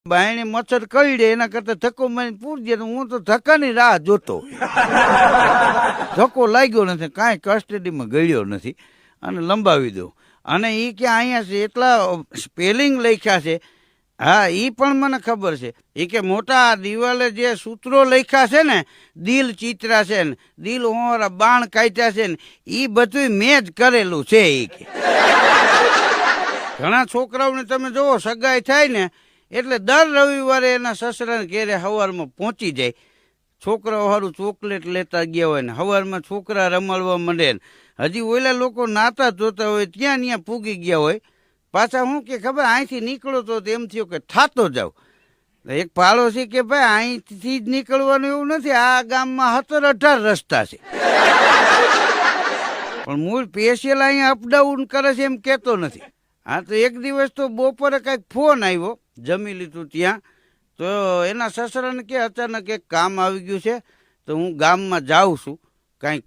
બાયણે મચ્છર કરડે એના કરતા ધક્કો મારીને પૂરજે. હું તો ધક્કાની રાહ જોતો. ધક્કો લાગ્યો નથી, કાંઈ કસ્ટડીમાં ગળ્યો નથી અને લંબાવી દઉં. અને એ કે અહીંયા છે એટલા સ્પેલિંગ લખ્યા છે. હા, એ પણ મને ખબર છે. એ કે મોટા દિવાલે જે સૂત્રો લખ્યા છે ને, દિલ ચિત્રા છે ને, દિલ હોવાળા બાણ કાઢ્યા છે ને, એ બધું મેં જ કરેલું છે. એ કે ઘણા છોકરાઓને તમે જોવો સગાઈ થાય ને એટલે દર રવિવારે એના સસરાને ઘેરે સવારમાં પહોંચી જાય. છોકરાઓ સારું ચોકલેટ લેતા ગયા હોય ને સવારમાં છોકરા રમાડવા માંડે ને હજી ઓલા લોકો નાતા જોતા હોય ત્યાં પૂગી ગયા હોય. પાછા શું કે ખબર, અહીંથી નીકળો તો એમ થયો કે થાતો જાવ. એક પાડોશી કે ભાઈ અહીંથી જ નીકળવાનું એવું નથી, આ ગામમાં 17-18 રસ્તા છે. પણ મૂળ સ્પેશિયલ અહીંયા અપડાઉન કરે છે એમ કહેતો નથી. હા, તો એક દિવસ તો બપોરે કાંઈક ફોન આવ્યો, જમી લીધું ત્યાં, તો એના સસરાને કે અચાનક એક કામ આવી ગયું છે તો હું ગામમાં જાઉં છું, કાંઈક